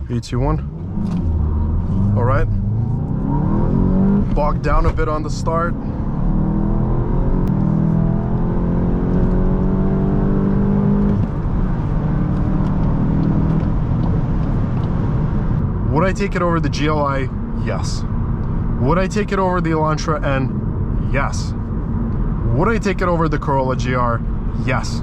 3, 2, 1. All right. Bogged down a bit on the start. Would I take it over the GLI? Yes. Would I take it over the Elantra N? Yes. Would I take it over the Corolla GR? Yes.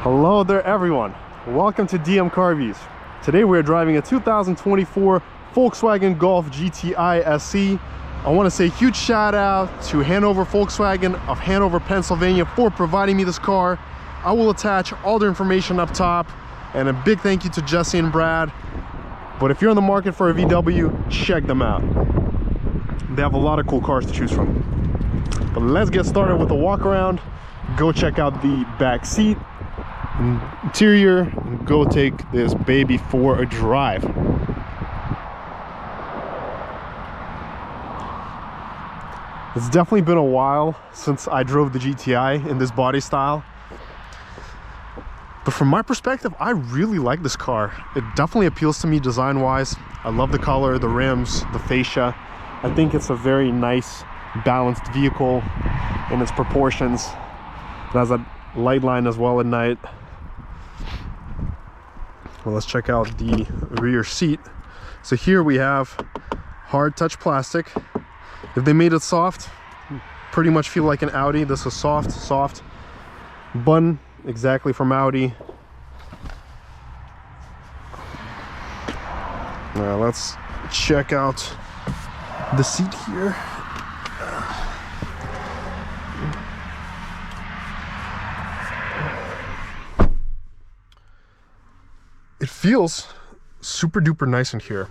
Hello there everyone. Welcome to DM Carvies. Today we're driving a 2024 Volkswagen Golf GTI SE. I want to say a huge shout out to Hanover Volkswagen of Hanover, Pennsylvania for providing me this car. I will attach all the information up top, and a big thank you to Jesse and Brad. But if you're in the market for a VW, check them out. They have a lot of cool cars to choose from. But let's get started with a walk around. Go check out the back seat, interior, and go take this baby for a drive. It's definitely been a while since I drove the GTI in this body style. But from my perspective, I really like this car. It definitely appeals to me design-wise. I love the color, the rims, the fascia. I think it's a very nice, balanced vehicle in its proportions. It has a light line as well at night. Well, let's check out the rear seat. So here we have hard touch plastic. If they made it soft, pretty much feel like an Audi. This is soft button, exactly from Audi. Now let's check out the seat here. It feels super duper nice in here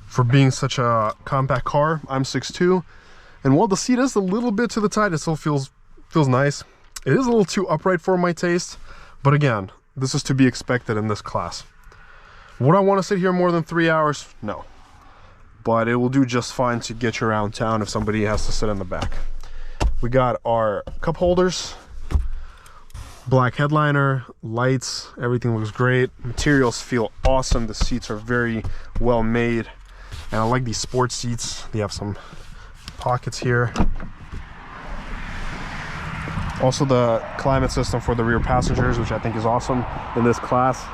for being such a compact car. I'm 6'2", and while the seat is a little bit to the side, it still feels nice. It is a little too upright for my taste, but again, this is to be expected in this class. Would I want to sit here more than 3 hours? No, but it will do just fine to get you around town if somebody has to sit in the back. We got our cup holders, black headliner, lights, everything looks great. Materials feel awesome. The seats are very well made, and I like these sports seats. They have some pockets here. Also the climate system for the rear passengers, which I think is awesome in this class.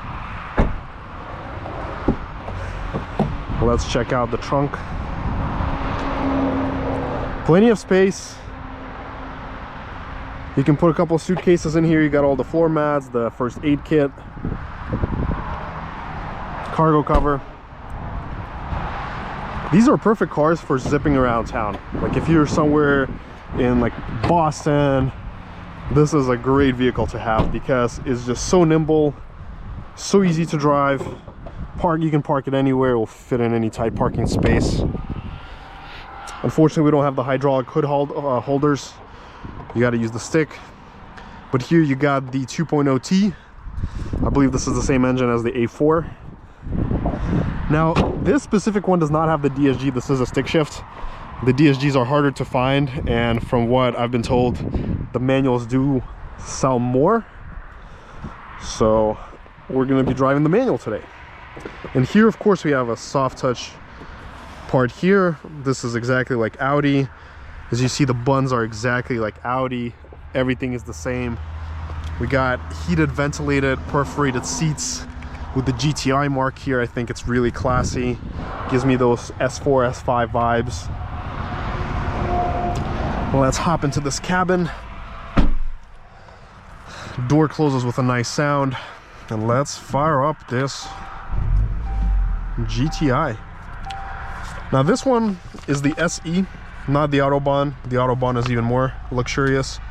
Let's check out the trunk. Plenty of space. You can put a couple of suitcases in here. You got all the floor mats, the first aid kit, cargo cover. These are perfect cars for zipping around town. Like if you're somewhere in like Boston, this is a great vehicle to have because it's just so nimble, so easy to drive. You can park it anywhere. It will fit in any tight parking space. Unfortunately, we don't have the hydraulic hood holders. You got to use the stick. But here you got the 2.0T. I believe this is the same engine as the A4. Now, this specific one does not have the DSG. This is a stick shift. The DSGs are harder to find, and from what I've been told, the manuals do sell more. So we're going to be driving the manual today. And here, of course, we have a soft touch part here. This is exactly like Audi. As you see, the buttons are exactly like Audi. Everything is the same. We got heated, ventilated, perforated seats with the GTI mark here. I think it's really classy. Gives me those S4, S5 vibes. Well, let's hop into this cabin. Door closes with a nice sound. And let's fire up this GTI. Now this one is the SE, not the Autobahn. The Autobahn is even more luxurious,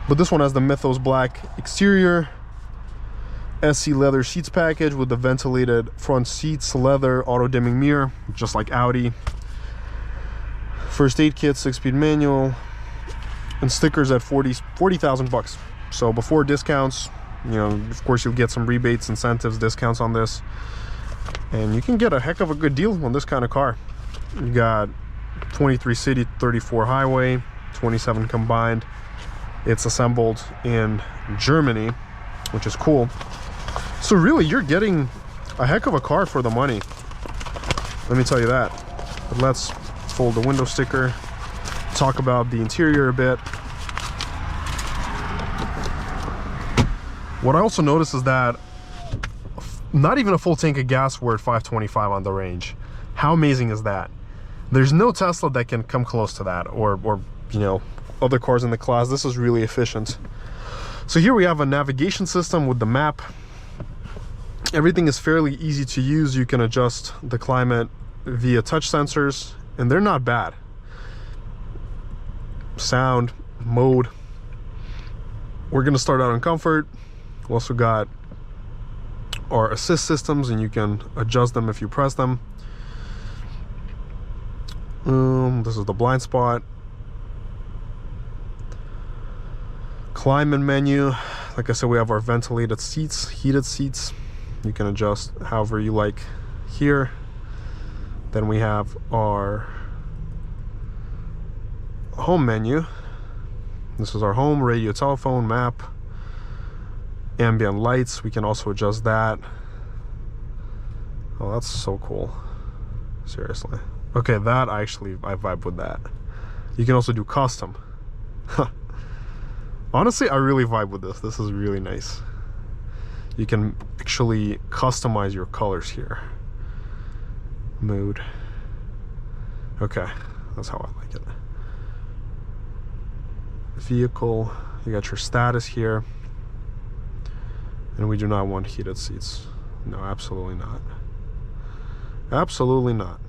but this one has the Mythos black exterior, SE leather seats package with the ventilated front seats, leather, auto dimming mirror, just like Audi. First aid kit, 6-speed manual, and stickers at 40,000 bucks. So before discounts, you know, of course you'll get some rebates, incentives, discounts on this, and you can get a heck of a good deal on this kind of car. You got 23 city, 34 highway, 27 combined. It's assembled in Germany, which is cool. So really, you're getting a heck of a car for the money. Let me tell you that. But let's fold the window sticker, talk about the interior a bit. What I also noticed is that not even a full tank of gas, we're at 525 on the range. How amazing is that? There's no Tesla that can come close to that, or you know, other cars in the class. This is really efficient. So here we have a navigation system with the map. Everything is fairly easy to use. You can adjust the climate via touch sensors, and they're not bad. Sound, mode. We're gonna start out on comfort. We also got our assist systems, and you can adjust them if you press them. This is the blind spot. Climate menu. Like I said, we have our ventilated seats, heated seats. You can adjust however you like here. Then we have our home menu. This is our home, radio, telephone, map, ambient lights. We can also adjust that. Oh, that's so cool. Seriously. Okay, that I vibe with that. You can also do custom. Honestly, I really vibe with this. This is really nice. You can actually customize your colors here. Mood. Okay, that's how I like it. Vehicle, you got your status here. And we do not want heated seats. No, absolutely not. Absolutely not.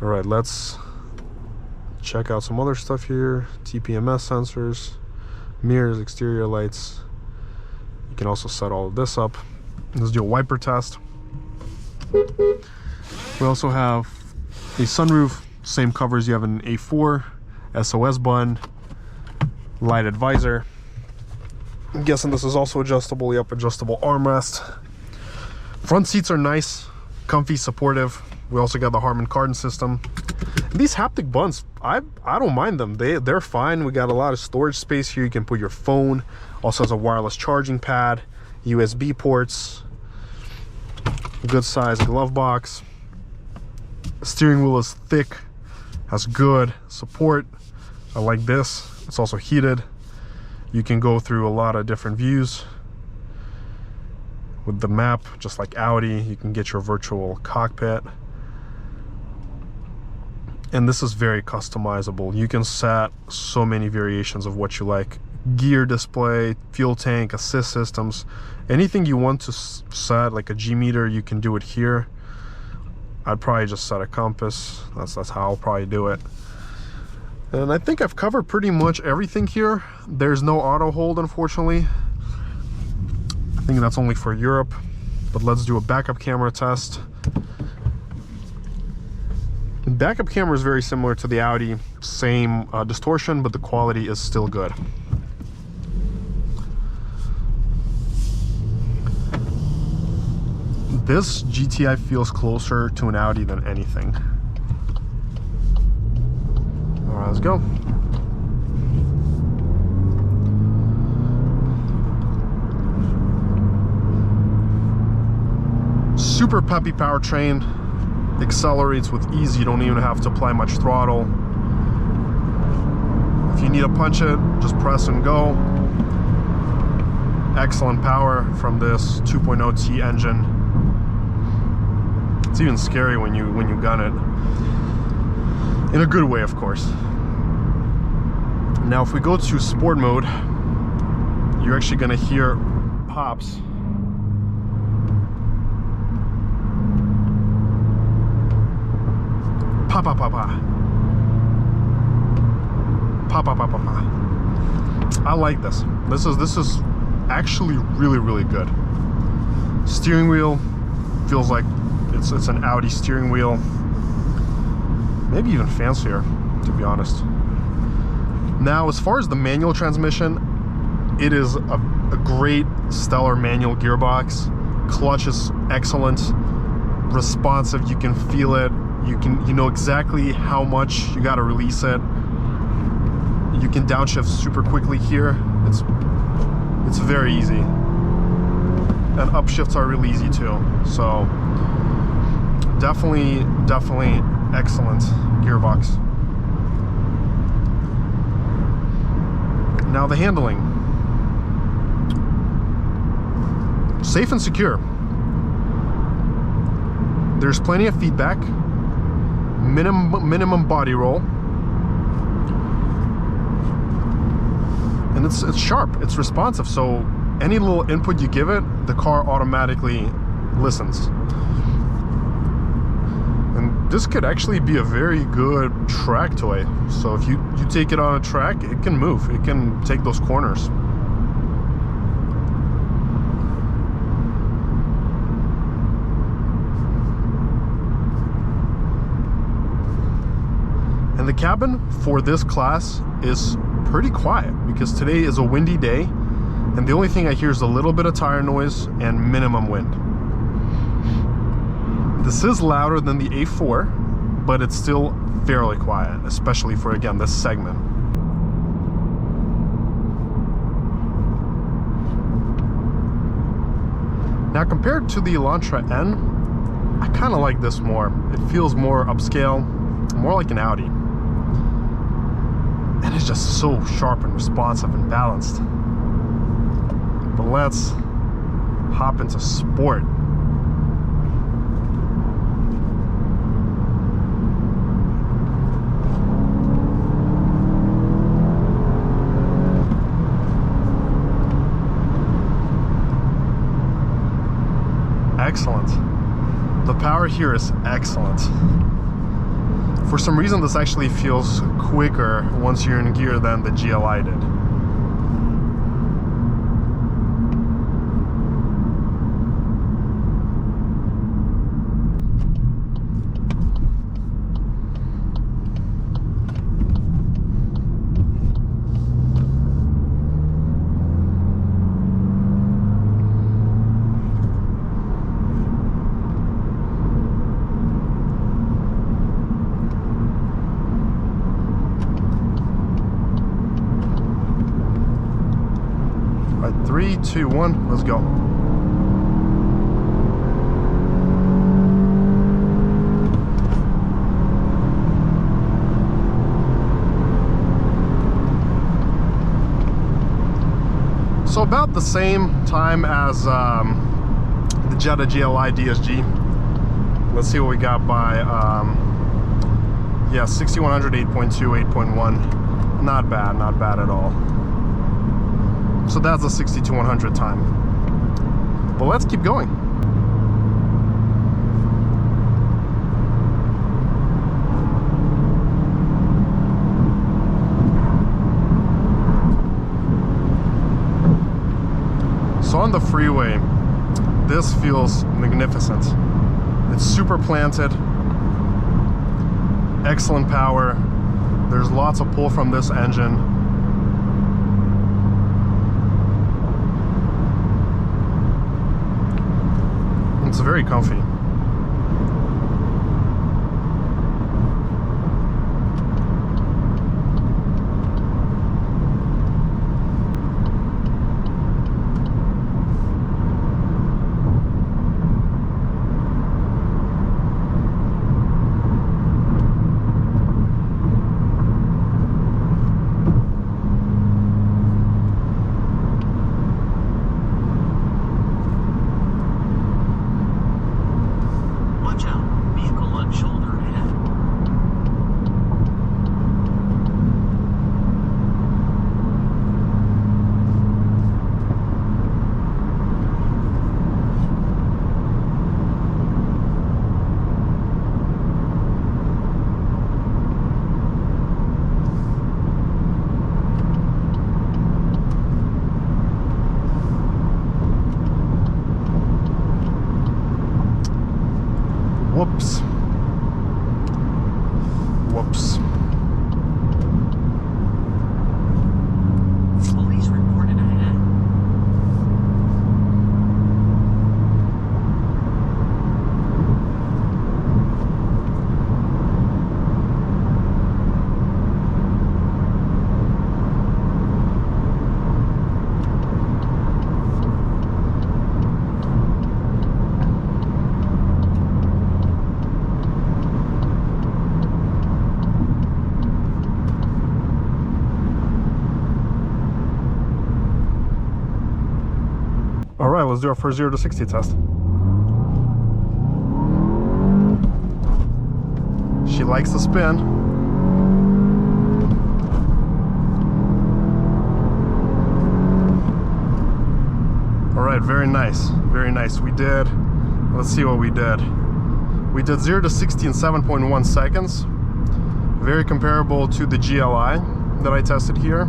All right, let's check out some other stuff here. TPMS sensors, mirrors, exterior lights. You can also set all of this up. Let's do a wiper test. We also have a sunroof, same covers. You have an A4, SOS button, lighted visor. I'm guessing this is also adjustable. Yep, adjustable armrest. Front seats are nice, comfy, supportive. We also got the Harman Kardon system. These haptic buttons, I don't mind them. They're fine. We got a lot of storage space here. You can put your phone. Also has a wireless charging pad, USB ports, good size glove box. The steering wheel is thick, has good support. I like this. It's also heated. You can go through a lot of different views with the map, just like Audi. You can get your virtual cockpit. And this is very customizable. You can set so many variations of what you like. Gear display, fuel tank, assist systems. Anything you want to set, like a G meter, you can do it here. I'd probably just set a compass. That's how I'll probably do it. And I think I've covered pretty much everything here. There's no auto hold, unfortunately. I think that's only for Europe. But let's do a backup camera test. The backup camera is very similar to the Audi, same distortion, but the quality is still good. This GTI feels closer to an Audi than anything. All right, let's go. Super peppy powertrain. Accelerates with ease. You don't even have to apply much throttle. If you need to punch it, just press and go. Excellent power from this 2.0T engine. It's even scary when you gun it. In a good way, of course. Now if we go to sport mode, you're actually gonna hear pops. Pa pa pa pa. Pa pa pa pa pa. I like this. This is actually really good. Steering wheel feels like it's an Audi steering wheel. Maybe even fancier, to be honest. Now, as far as the manual transmission, it is a great stellar manual gearbox. Clutch is excellent, responsive. You can feel it. You know exactly how much you got to release it. You can downshift super quickly here. It's very easy. and upshifts are really easy too. So definitely excellent gearbox. Now the handling, safe and secure. There's plenty of feedback, minimum body roll, and it's sharp, it's responsive, so any little input you give it, the car automatically listens. And this could actually be a very good track toy. So if you take it on a track, it can move, it can take those corners. And the cabin for this class is pretty quiet because today is a windy day, and the only thing I hear is a little bit of tire noise and minimum wind. This is louder than the A4, but it's still fairly quiet, especially for, again, this segment. Now, compared to the Elantra N, I kind of like this more. It feels more upscale, more like an Audi. And it's just so sharp and responsive and balanced. But let's hop into sport. Excellent. The power here is excellent. For some reason, this actually feels quicker once you're in gear than the GLI did. All right, 3, 2, 1, let's go. So about the same time as the Jetta GLI DSG. Let's see what we got by, yeah, 6100, 8.2, 8.1. Not bad at all. So that's a 6200 time. But let's keep going. So on the freeway, this feels magnificent. It's super planted, excellent power. There's lots of pull from this engine. It's very comfy. Whoops. Whoops. Police reported ahead. let's do our first 0 to 60 test. She likes to spin. All right, very nice, very nice. We did, let's see what we did. We did 0 to 60 in 7.1 seconds. Very comparable to the GLI that I tested here.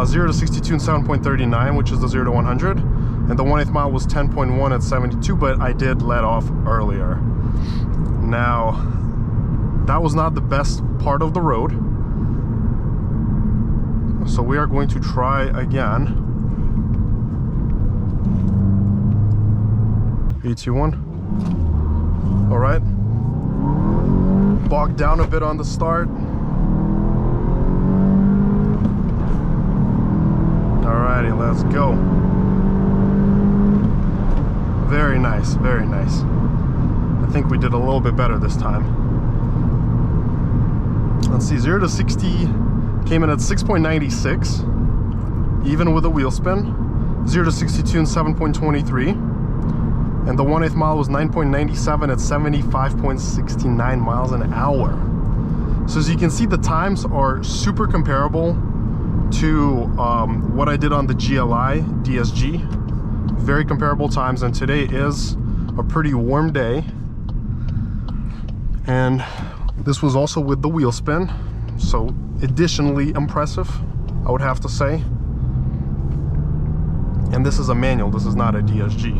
0 to 62 in 7.39, which is the 0 to 100. And the 1/8 mile was 10.1 at 72, but I did let off earlier. Now, that was not the best part of the road. So we are going to try again. 81. All right. Bogged down a bit on the start. Alrighty, let's go. Very nice, very nice. I think we did a little bit better this time. Let's see, 0 to 60 came in at 6.96, even with a wheel spin. 0 to 62 in 7.23. And the 1/8 mile was 9.97 at 75.69 miles an hour. So as you can see, the times are super comparable to what I did on the GLI DSG. Very comparable times, and today is a pretty warm day. And this was also with the wheel spin, so additionally impressive, I would have to say. And this is a manual, this is not a DSG.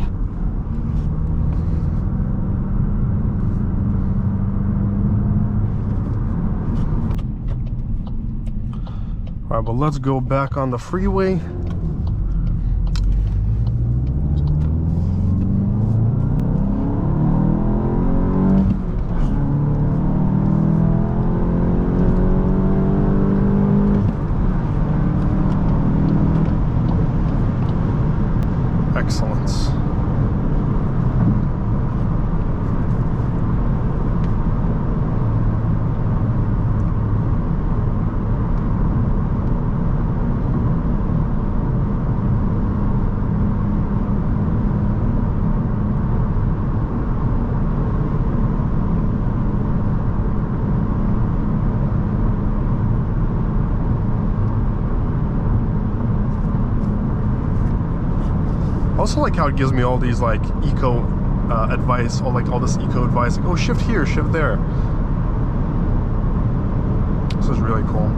All right, but let's go back on the freeway. Excellent. Also like how it gives me all these like eco advice, or like all this eco advice, like, oh, shift here, shift there. This is really cool.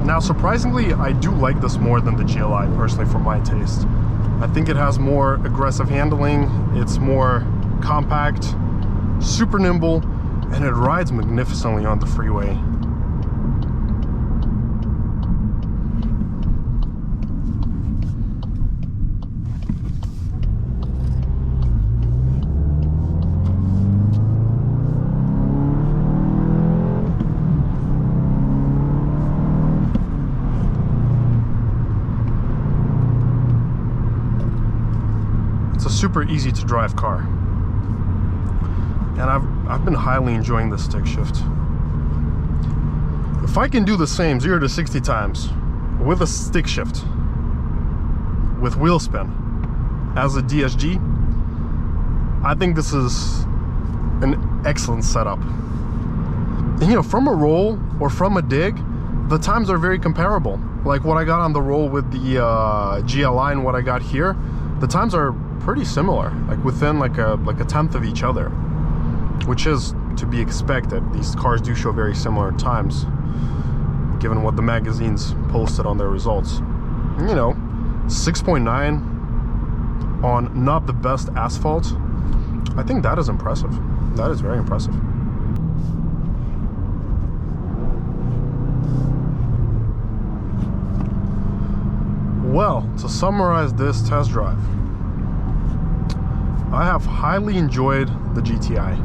Now, surprisingly, I do like this more than the GLI, personally, for my taste. I think it has more aggressive handling, it's more compact, super nimble, and it rides magnificently on the freeway. Super easy to drive car, and I've been highly enjoying this stick shift. If I can do the same 0 to 60 times with a stick shift with wheel spin as a DSG, I think this is an excellent setup. And, you know, from a roll or from a dig, the times are very comparable. like what I got on the roll with the GLI and what I got here, the times are pretty similar, like within like a tenth of each other, which is to be expected. These cars do show very similar times, given what the magazines posted on their results. You know, 6.9 on not the best asphalt. I think that is impressive. That is very impressive. Well, to summarize this test drive, I have highly enjoyed the GTI.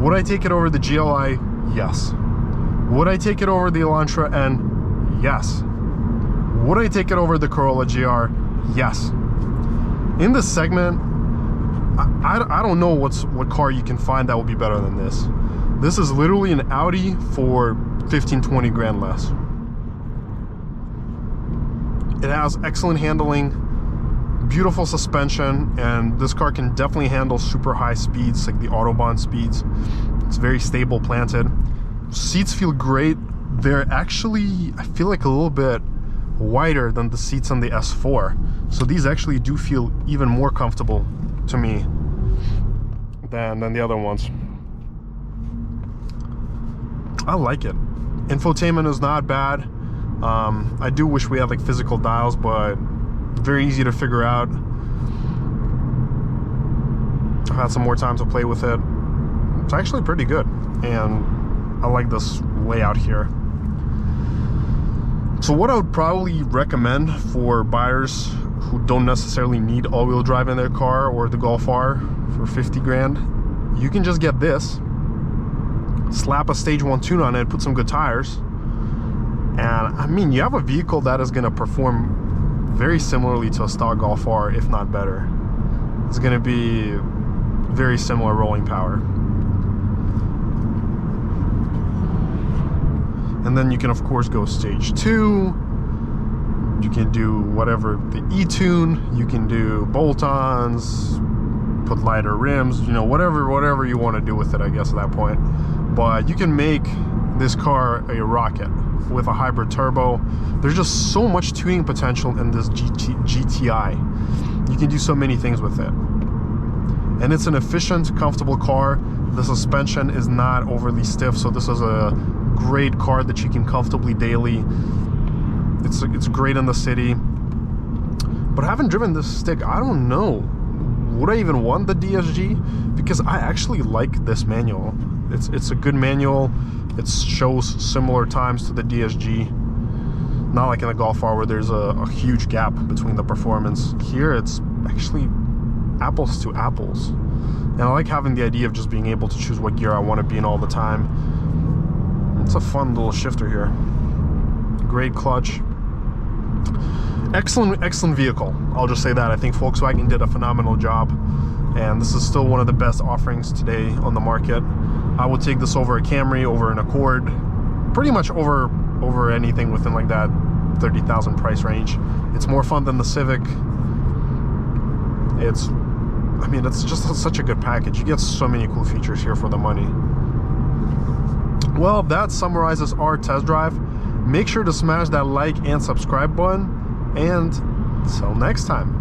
Would I take it over the GLI? Yes. Would I take it over the Elantra N? Yes. Would I take it over the Corolla GR? Yes. In this segment, I don't know what car you can find that will be better than this. This is literally an Audi for 15-20 grand less. It has excellent handling, beautiful suspension, and this car can definitely handle super high speeds, like the Autobahn speeds. It's very stable planted. Seats feel great. They're actually, I feel like, a little bit wider than the seats on the S4. So these actually do feel even more comfortable to me than the other ones. I like it. Infotainment is not bad. I do wish we had like physical dials, but very easy to figure out. I've had some more time to play with it. It's actually pretty good, and I like this layout here. So what I would probably recommend for buyers who don't necessarily need all-wheel drive in their car or the Golf R for 50 grand, you can just get this, slap a stage 1 tune on it, put some good tires, and I mean, you have a vehicle that is going to perform very similarly to a stock Golf R, if not better. It's going to be very similar rolling power. And then you can of course go stage 2. You can do whatever, the E-tune, you can do bolt-ons, put lighter rims, you know, whatever you want to do with it, I guess, at that point. But you can make this car a rocket with a hybrid turbo. There's just so much tuning potential in this GTI. You can do so many things with it. And it's an efficient, comfortable car. The suspension is not overly stiff, so this is a great car that you can comfortably daily. It's great in the city. But I haven't driven this stick. I don't know. Would I even want the DSG? Because I actually like this manual. It's a good manual. It shows similar times to the DSG. Not like in the Golf R where there's a huge gap between the performance. Here it's actually apples to apples. And I like having the idea of just being able to choose what gear I want to be in all the time. It's a fun little shifter here. Great clutch. Excellent vehicle. I'll just say that. I think Volkswagen did a phenomenal job, and this is still one of the best offerings today on the market. I would take this over a Camry, over an Accord, pretty much over anything within like that 30,000 price range. It's more fun than the Civic. I mean, it's just such a good package. You get so many cool features here for the money. Well, that summarizes our test drive. Make sure to smash that like and subscribe button, and until next time.